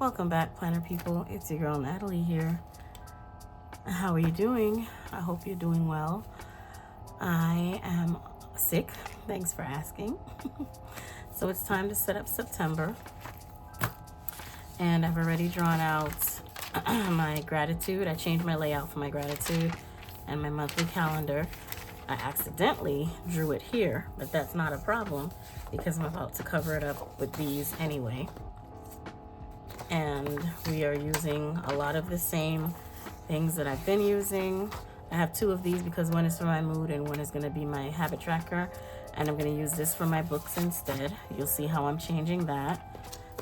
Welcome back, planner people. It's your girl Natalie here. How are you doing? I hope you're doing well. I am sick. Thanks for asking. So it's time to set up September. And I've already drawn out my gratitude. I changed my layout for my gratitude and my monthly calendar. I accidentally drew it here, but that's not a problem because I'm about to cover it up with these anyway. And we are using a lot of the same things that I've been using. I have two of these because one is for my mood and one is going to be my habit tracker, and I'm going to use this for my books instead. You'll see how I'm changing that.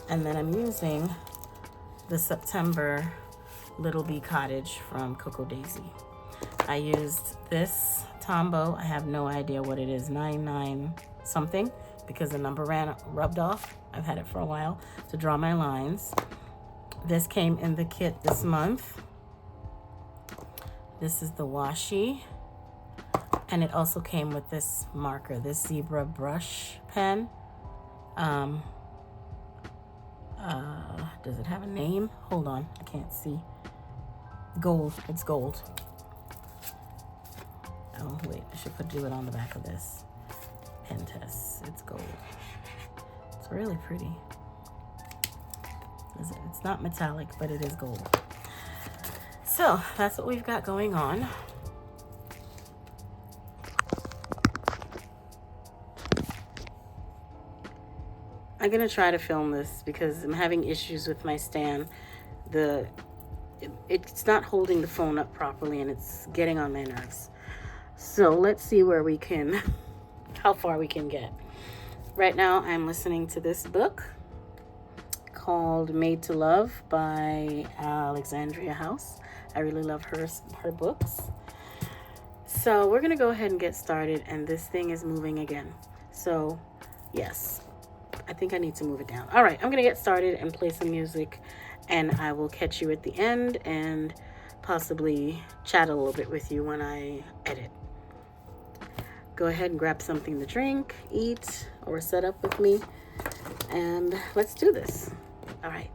And then I'm using the September Little Bee Cottage from Coco Daisy. I used this Tombow. I have no idea what it is, 99 something, because the number rubbed off. I've had it for a while to draw my lines. This came in the kit this month. This is the washi. And it also came with this marker, this zebra brush pen. Does it have a name? Hold on, I can't see. Gold, it's gold. Oh, wait, I should do it on the back of this. Pen test, it's gold. It's really pretty. It's not metallic, but it is gold. So that's what we've got going on. I'm gonna try to film this because I'm having issues with my stand. It's not holding the phone up properly and it's getting on my nerves. So let's see where we can, how far we can get. Right now I'm listening to this book called Made to Love by Alexandria House. I really love her books. So we're gonna go ahead and get started, and this thing is moving again. So yes, I think I need to move it down. All right, I'm gonna get started and play some music, and I will catch you at the end and possibly chat a little bit with you when I edit. Go ahead and grab something to drink, eat, or set up with me, and let's do this. All right.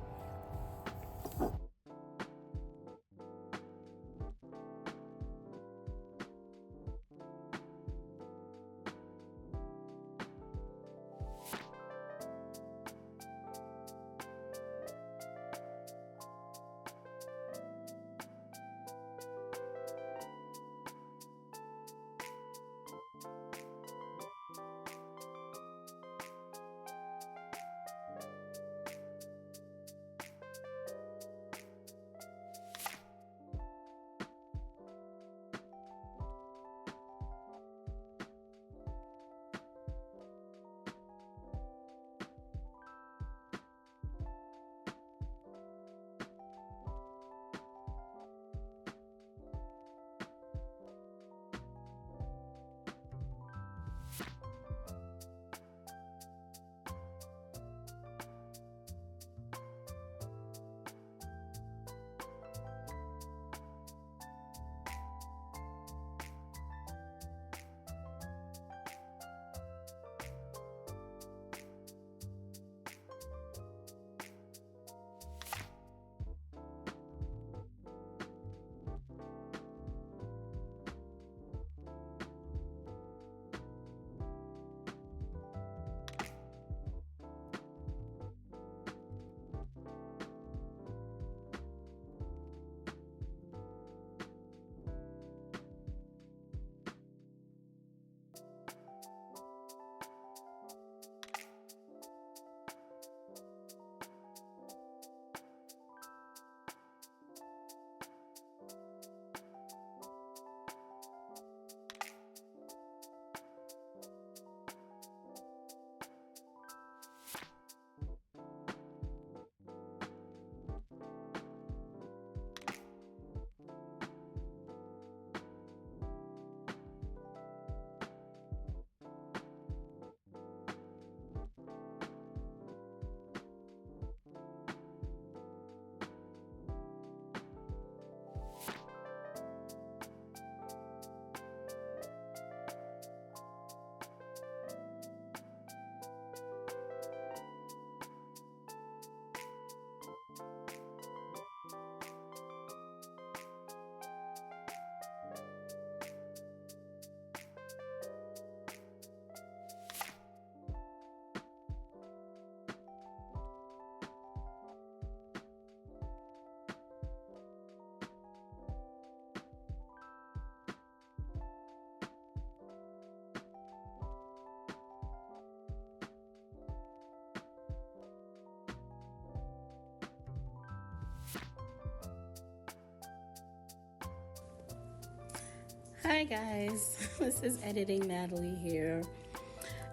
Hi guys, this is Editing Natalie here.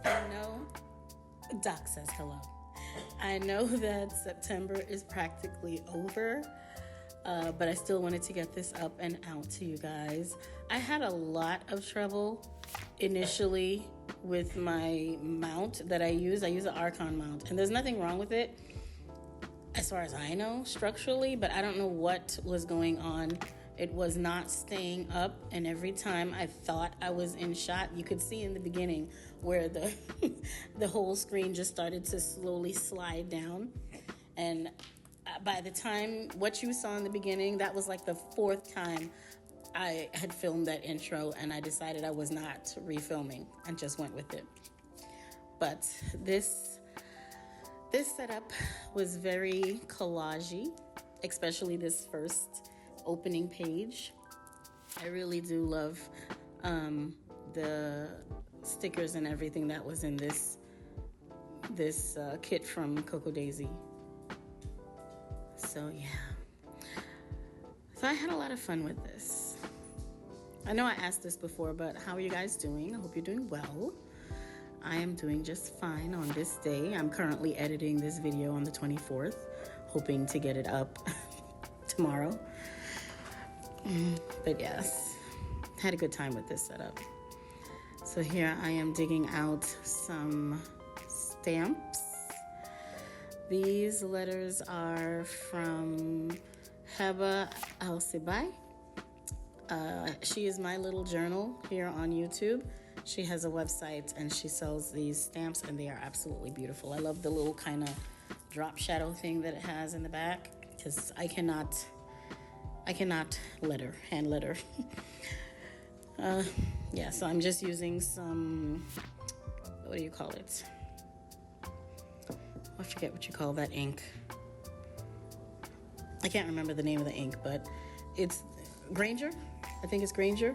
I know Doc says hello. I know that September is practically over, but I still wanted to get this up and out to you guys. I had a lot of trouble initially with my mount that I use. I use an Archon mount, and there's nothing wrong with it as far as I know structurally, but I don't know what was going on. It was not staying up, and every time I thought I was in shot, you could see in the beginning where the the whole screen just started to slowly slide down. And by the time what you saw in the beginning, that was like the fourth time I had filmed that intro, and I decided I was not refilming and just went with it. But this setup was very collagey, especially this first opening page. I really do love the stickers and everything that was in this kit from Coco Daisy. So yeah, so I had a lot of fun with this. I know I asked this before, but how are you guys doing? I hope you're doing well. I am doing just fine on this day. I'm currently editing this video on the 24th, hoping to get it up tomorrow. But yes, had a good time with this setup. So here I am digging out some stamps. These letters are from Heba Al-Sibai. She is my little journal here on YouTube. She has a website and she sells these stamps, and they are absolutely beautiful. I love the little kind of drop shadow thing that it has in the back, because I cannot hand letter. Yeah, so I'm just using some, what do you call it? I forget what you call that ink. I can't remember the name of the ink, but it's Granger. I think it's Granger.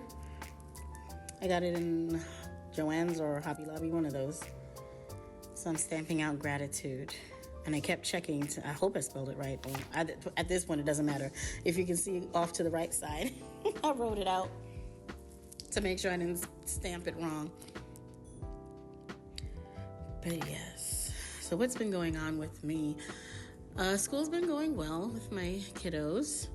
I got it in Joann's or Hobby Lobby, one of those. So I'm stamping out gratitude. And I kept checking I hope I spelled it right. At this point, it doesn't matter. If you can see off to the right side, I wrote it out to make sure I didn't stamp it wrong. But yes, so what's been going on with me? School's been going well with my kiddos.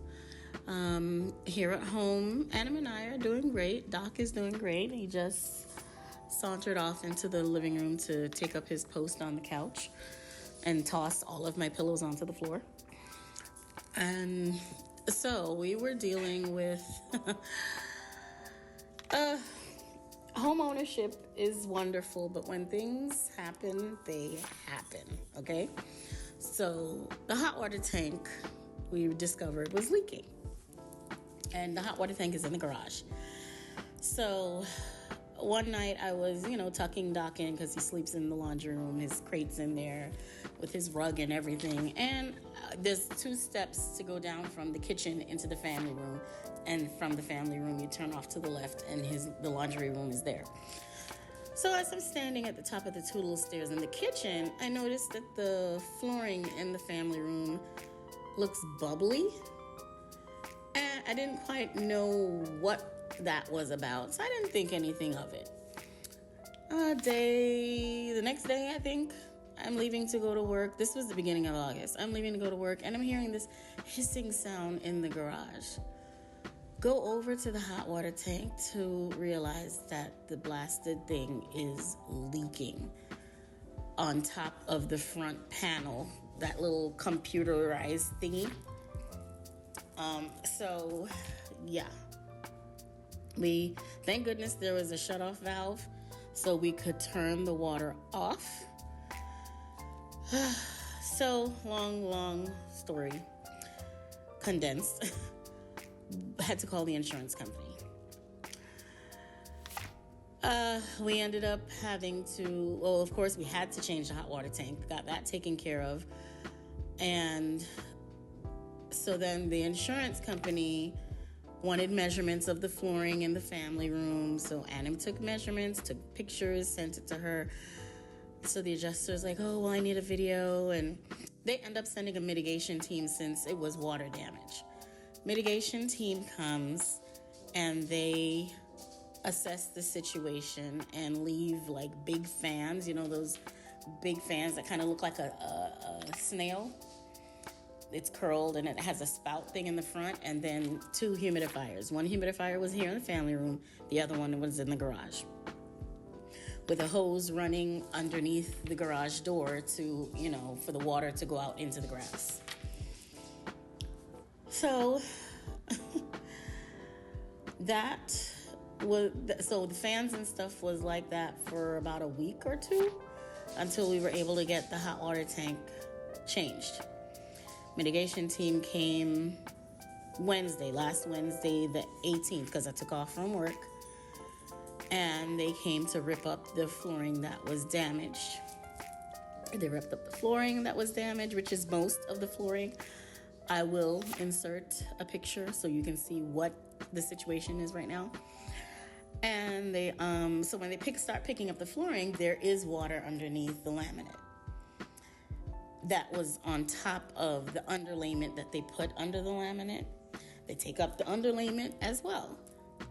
Here at home, Adam and I are doing great. Doc is doing great. He just sauntered off into the living room to take up his post on the couch and toss all of my pillows onto the floor. And so we were dealing with home ownership is wonderful, but when things happen, they happen, okay? So the hot water tank we discovered was leaking. And the hot water tank is in the garage. So one night I was, tucking Doc in because he sleeps in the laundry room. His crate's in there with his rug and everything. And there's 2 steps to go down from the kitchen into the family room. And from the family room, you turn off to the left and the laundry room is there. So as I'm standing at the top of the 2 little stairs in the kitchen, I noticed that the flooring in the family room looks bubbly. And I didn't quite know what that was about, so I didn't think anything of it. The next day, I think, I'm leaving to go to work. This was the beginning of August. I'm leaving to go to work, and I'm hearing this hissing sound in the garage. Go over to the hot water tank to realize that the blasted thing is leaking on top of the front panel, that little computerized thingy. So yeah, thank goodness there was a shutoff valve so we could turn the water off. So long story condensed. Had to call the insurance company. We ended up having to, of course we had to change the hot water tank, got that taken care of. And so then the insurance company wanted measurements of the flooring in the family room. So Adam took measurements, took pictures, sent it to her. So the adjuster's like, oh, well, I need a video. And they end up sending a mitigation team since it was water damage. Mitigation team comes and they assess the situation and leave like big fans, those big fans that kind of look like a snail. It's curled and it has a spout thing in the front, and then 2 humidifiers. One humidifier was here in the family room, the other one was in the garage, with a hose running underneath the garage door to, for the water to go out into the grass. So so the fans and stuff was like that for about a week or 2 until we were able to get the hot water tank changed. Mitigation team came last Wednesday, the 18th, because I took off from work. And they came to rip up the flooring that was damaged. They ripped up the flooring that was damaged, which is most of the flooring. I will insert a picture so you can see what the situation is right now. And they, so when they start picking up the flooring, there is water underneath the laminate. That was on top of the underlayment that they put under the laminate. They take up the underlayment as well.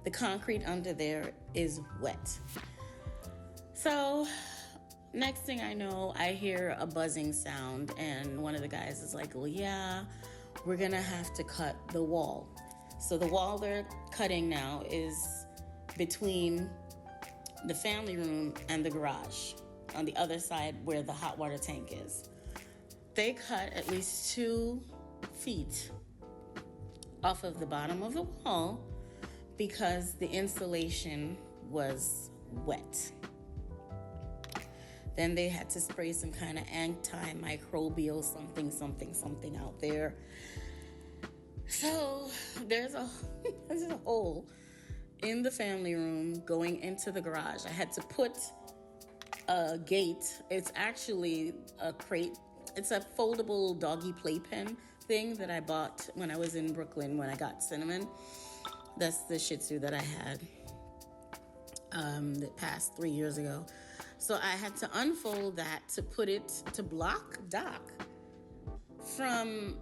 The concrete under there is wet. So next thing I know, I hear a buzzing sound, and one of the guys is like, well, yeah, we're going to have to cut the wall. So the wall they're cutting now is between the family room and the garage, on the other side where the hot water tank is. They cut at least 2 feet off of the bottom of the wall because the insulation was wet. Then they had to spray some kind of antimicrobial something out there. So there's a hole in the family room going into the garage. I had to put a gate. It's actually a crate. It's a foldable doggy playpen thing that I bought when I was in Brooklyn when I got Cinnamon. That's the Shih Tzu that I had that passed 3 years ago. So I had to unfold that to put it to block Doc from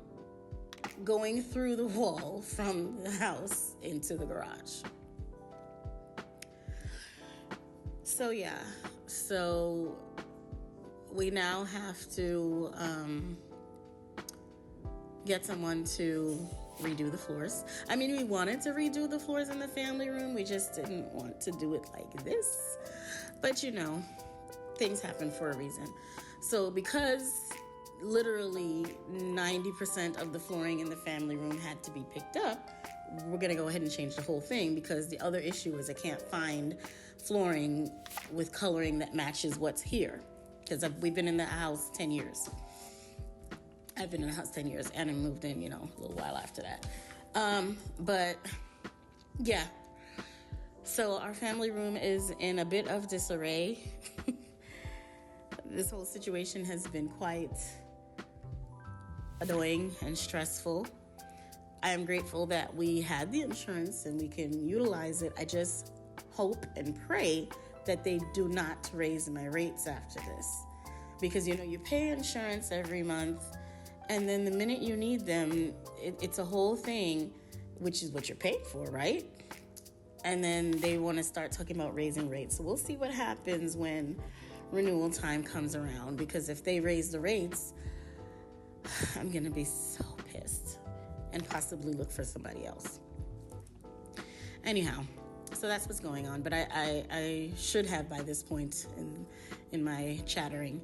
going through the wall from the house into the garage. So yeah, so we now have to get someone to redo the floors. I mean, we wanted to redo the floors in the family room. We just didn't want to do it like this. But things happen for a reason. So because literally 90% of the flooring in the family room had to be picked up, we're going to go ahead and change the whole thing, because the other issue is I can't find flooring with coloring that matches what's here. Because we've been in the house 10 years. I've been in the house 10 years and I moved in, a little while after that. But yeah. So our family room is in a bit of disarray. This whole situation has been quite annoying and stressful. I am grateful that we had the insurance and we can utilize it. I just hope and pray that they do not raise my rates after this. Because, you pay insurance every month, and then the minute you need them, it's a whole thing, which is what you're paid for, right? And then they want to start talking about raising rates. So we'll see what happens when renewal time comes around, because if they raise the rates, I'm going to be so pissed and possibly look for somebody else. Anyhow, so that's what's going on. But I should have, by this point in my chattering,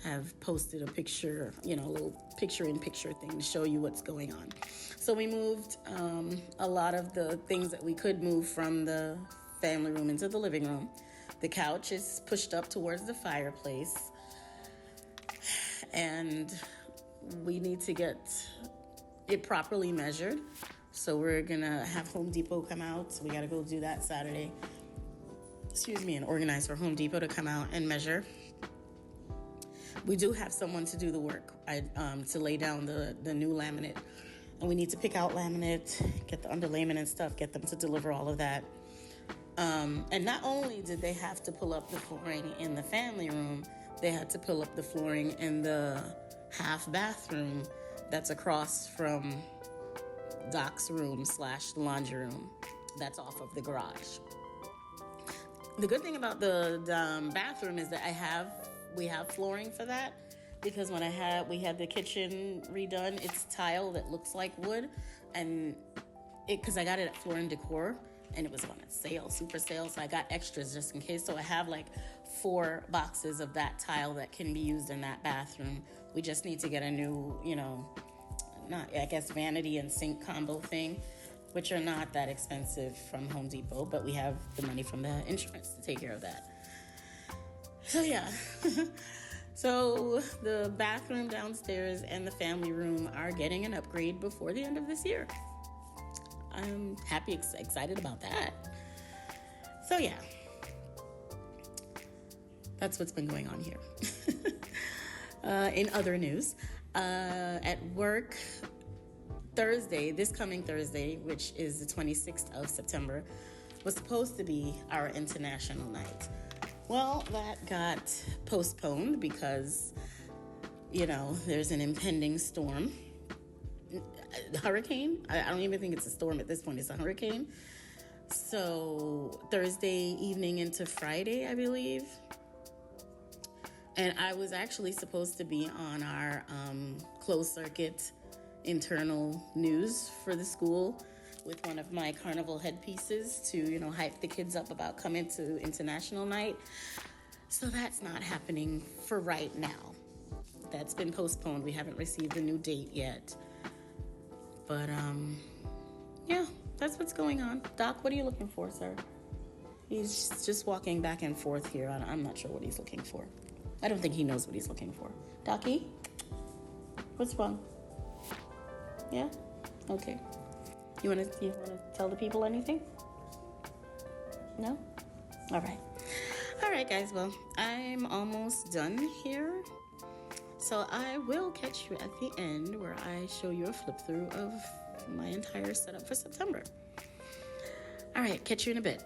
have posted a picture, a little picture-in-picture thing to show you what's going on. So we moved a lot of the things that we could move from the family room into the living room. The couch is pushed up towards the fireplace, and we need to get it properly measured. So we're gonna have Home Depot come out. So we gotta go do that Saturday. And organize for Home Depot to come out and measure. We do have someone to do the work, to lay down the new laminate. And we need to pick out laminate, get the underlayment and stuff, get them to deliver all of that. And not only did they have to pull up the flooring in the family room, they had to pull up the flooring in the half bathroom that's across from Doc's room / laundry room that's off of the garage. The good thing about the bathroom is that we have flooring for that, because when we had the kitchen redone, it's tile that looks like wood, and because I got it at Floor and Decor and it was on a sale, super sale, so I got extras just in case. So I have like 4 boxes of that tile that can be used in that bathroom. We just need to get a new, vanity and sink combo thing, which are not that expensive, from Home Depot, but we have the money from the insurance to take care of that. So yeah. So the bathroom downstairs and the family room are getting an upgrade before the end of this year. I'm happy, excited about that. So yeah, that's what's been going on here. In other news, at work, this coming Thursday, which is the 26th of September, was supposed to be our international night. Well, that got postponed because, there's an impending storm. Hurricane? I don't even think it's a storm at this point. It's a hurricane. So Thursday evening into Friday, I believe. And I was actually supposed to be on our closed circuit internal news for the school with one of my carnival headpieces to, hype the kids up about coming to international night. So that's not happening for right now. That's been postponed. We haven't received a new date yet. But, yeah, that's what's going on. Doc, what are you looking for, sir? He's just walking back and forth here. I'm not sure what he's looking for. I don't think he knows what he's looking for. Docky? What's wrong? Yeah? Okay. You wanna tell the people anything? No? All right. All right, guys. Well, I'm almost done here. So I will catch you at the end where I show you a flip through of my entire setup for September. All right, catch you in a bit.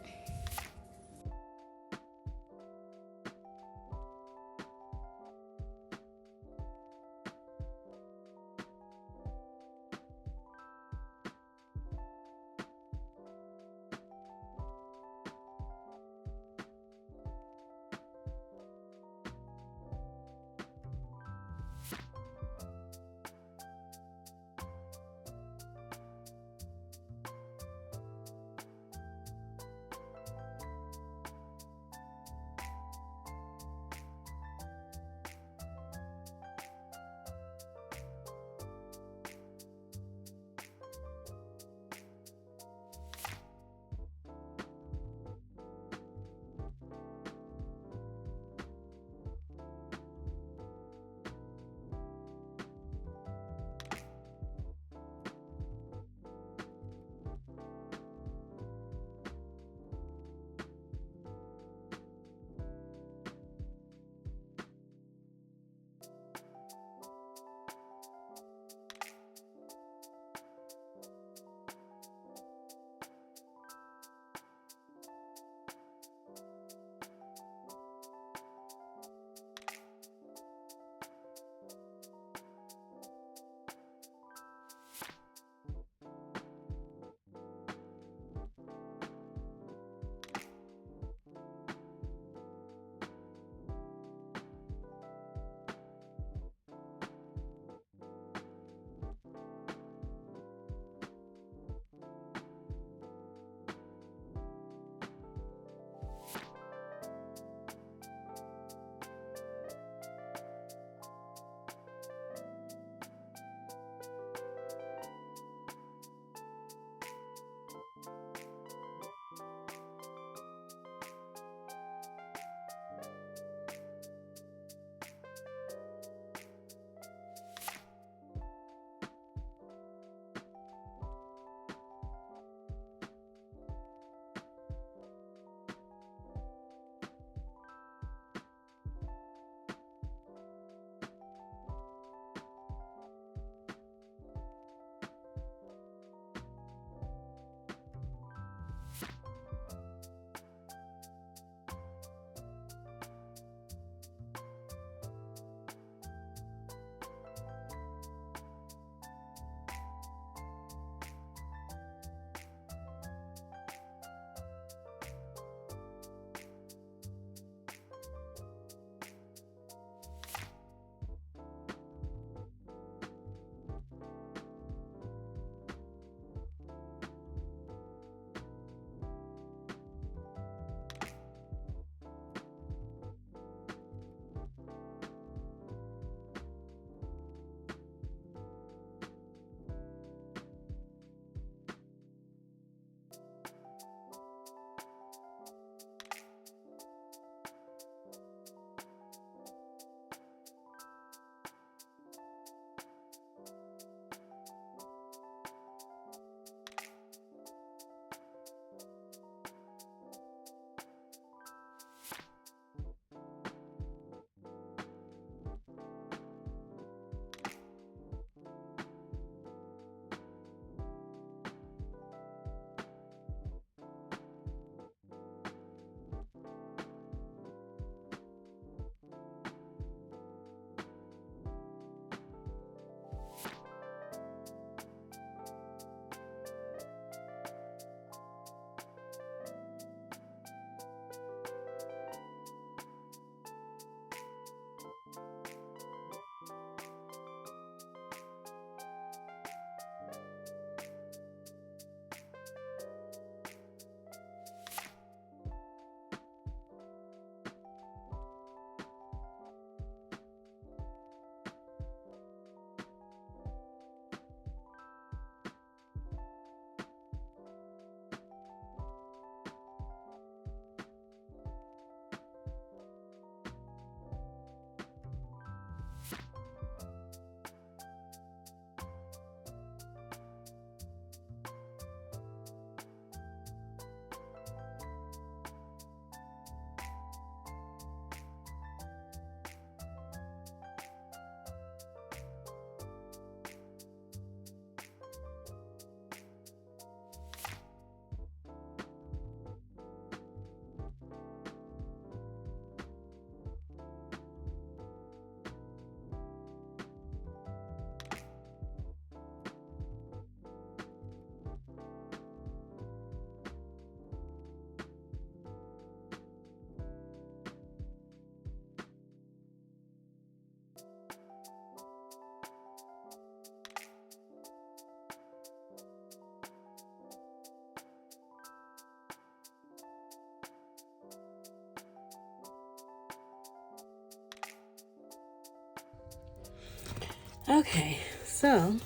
Okay, so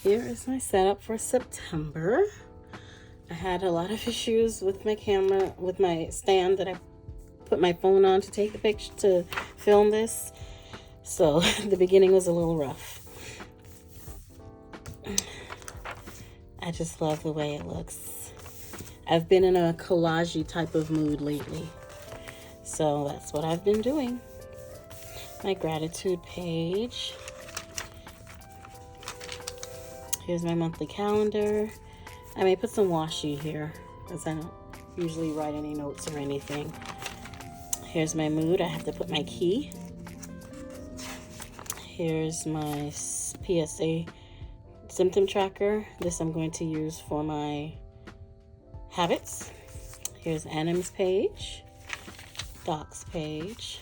here is my setup for September. I had a lot of issues with my camera, with my stand that I put my phone on to take the picture, to film this. So the beginning was a little rough. I just love the way it looks. I've been in a collage-y type of mood lately. So that's what I've been doing. My gratitude page. Here's my monthly calendar. I may put some washi here, because I don't usually write any notes or anything. Here's my mood. I have to put my key. Here's my PSA symptom tracker. This I'm going to use for my habits. Here's Anim's page, Doc's page,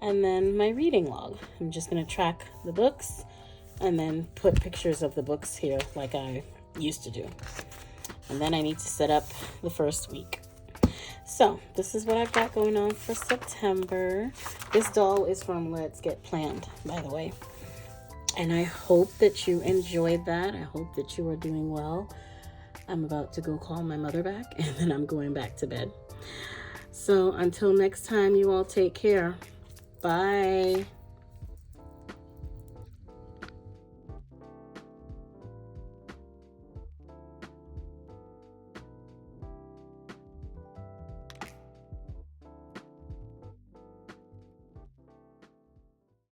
and then my reading log. I'm just going to track the books and then put pictures of the books here like I used to do. And then I need to set up the first week. So this is what I've got going on for September. This doll is from Let's Get Planned, by the way. And I hope that you enjoyed that. I hope that you are doing well. I'm about to go call my mother back, and then I'm going back to bed. So until next time, you all take care. Bye.